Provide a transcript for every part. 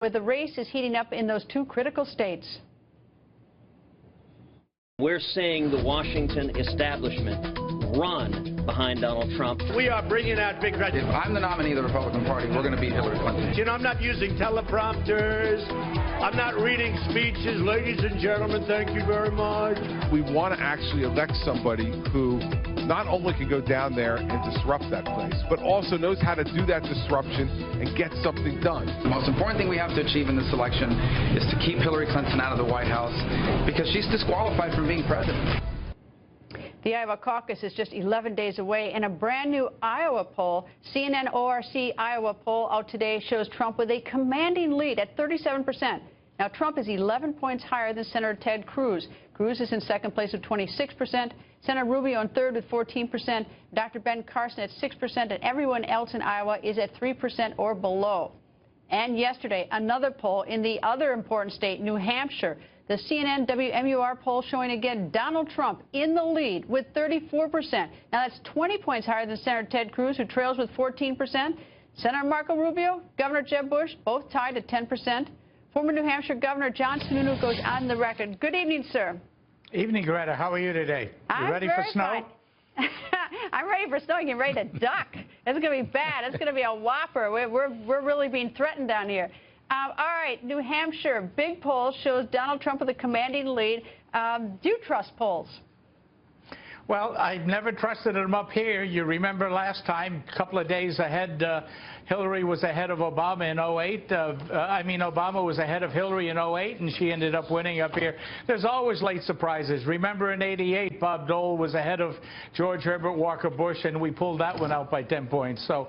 where the race is heating up in those two critical states. We're seeing the Washington establishment run behind Donald Trump. We are bringing out big crowds. If I'm the nominee of the Republican Party, we're going to beat Hillary Clinton. You know, I'm not using teleprompters. I'm not reading speeches. Ladies and gentlemen, thank you very much. We want to actually elect somebody who not only can go down there and disrupt that place, but also knows how to do that disruption and get something done. The most important thing we have to achieve in this election is to keep Hillary Clinton out of the White House because she's disqualified from being president. The Iowa caucus is just 11 days away, and a brand new Iowa poll, CNN ORC Iowa poll out today, shows Trump with a commanding lead at 37%. Now, Trump is 11 points higher than Senator Ted Cruz. Cruz is in second place with 26%, Senator Rubio in third with 14%, Dr. Ben Carson at 6%, and everyone else in Iowa is at 3% or below. And yesterday, another poll in the other important state, New Hampshire. The CNN WMUR poll showing again Donald Trump in the lead with 34%. Now that's 20 points higher than Senator Ted Cruz, who trails with 14%. Senator Marco Rubio, Governor Jeb Bush, both tied at 10%. Former New Hampshire Governor John Sununu goes on the record. Good evening, sir. Evening, Greta. How are you today? You ready for snow? I'm ready for snow. I'm ready to duck. It's going to be bad. It's going to be a whopper. We're really being threatened down here. All right, New Hampshire, big poll shows Donald Trump with a commanding lead. Do you trust polls? Well, I've never trusted them up here. You remember last time, a couple of days ahead, Hillary was ahead of Obama in 08. Obama was ahead of Hillary in 08, and she ended up winning up here. There's always late surprises. Remember in 88, Bob Dole was ahead of George Herbert Walker Bush, and we pulled that one out by 10 points. So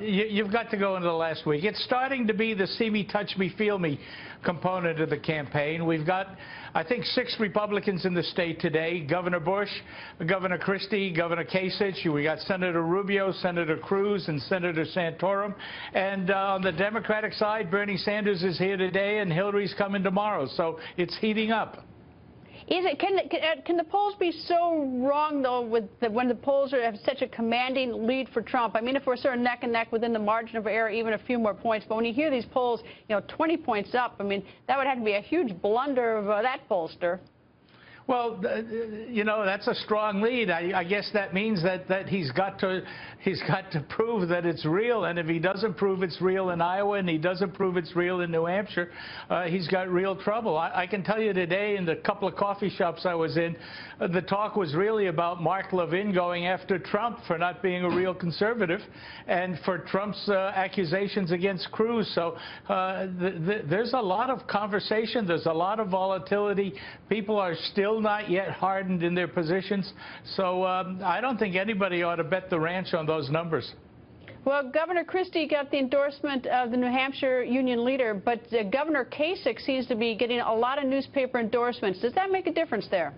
you've got to go into the last week. It's starting to be the see me, touch me, feel me component of the campaign. We've got, I think, 6 Republicans in the state today: Governor Bush, Governor Christie, Governor Kasich. We got Senator Rubio, Senator Cruz, and Senator Santorum. And on the Democratic side, Bernie Sanders is here today, and Hillary's coming tomorrow. So it's heating up. Can the polls be so wrong, though, when the polls have such a commanding lead for Trump? I mean, if we're sort of neck and neck within the margin of error, even a few more points. But when you hear these polls, 20 points up, I mean, that would have to be a huge blunder of that pollster. Well, that's a strong lead. I guess that means that he's got to prove that it's real. And if he doesn't prove it's real in Iowa and he doesn't prove it's real in New Hampshire, he's got real trouble. I can tell you today, in the couple of coffee shops I was in, the talk was really about Mark Levin going after Trump for not being a real conservative and for Trump's accusations against Cruz. So there's a lot of conversation. There's a lot of volatility. People are still not yet hardened in their positions. So I don't think anybody ought to bet the ranch on those numbers. Well, Governor Christie got the endorsement of the New Hampshire union leader, but Governor Kasich seems to be getting a lot of newspaper endorsements. Does that make a difference there?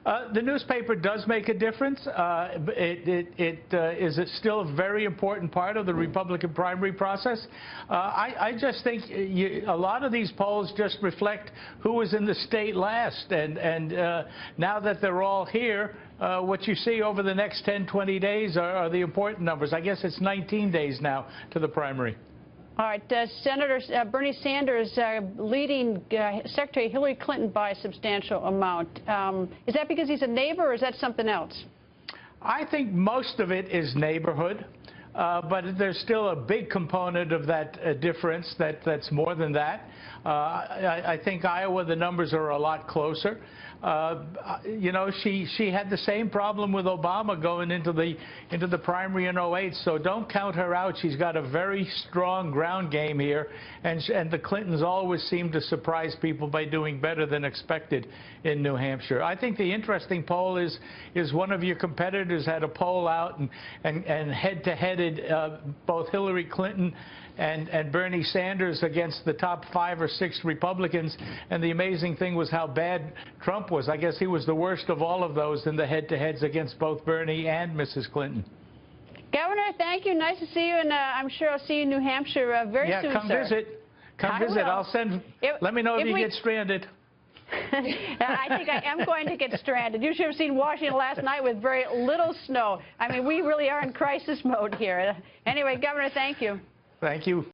The newspaper does make a difference. It is still a very important part of the Republican primary process. I just think a lot of these polls just reflect who was in the state last. And now that they're all here, what you see over the next 10, 20 days are the important numbers. I guess it's 19 days now to the primary. All right, Senator Bernie Sanders leading Secretary Hillary Clinton by a substantial amount. Is that because he's a neighbor, or is that something else? I think most of it is neighborhood, but there's still a big component of that difference that's more than that. I think Iowa, the numbers are a lot closer. She had the same problem with Obama going into the primary in 08, so don't count her out. She's got a very strong ground game here, and the Clintons always seem to surprise people by doing better than expected in New Hampshire. I think the interesting poll is one of your competitors had a poll out and head-to-headed both Hillary Clinton and Bernie Sanders against the top 5 or 6 Republicans, and the amazing thing was how bad Trump was. I guess he was the worst of all of those in the head-to-heads against both Bernie and Mrs. Clinton. Governor, thank you. Nice to see you, and I'm sure I'll see you in New Hampshire very soon, sir. Yeah, come visit. Come visit. I'll send. Let me know if you get stranded. I think I am going to get stranded. You should have seen Washington last night with very little snow. I mean, we really are in crisis mode here. Anyway, Governor, thank you. Thank you.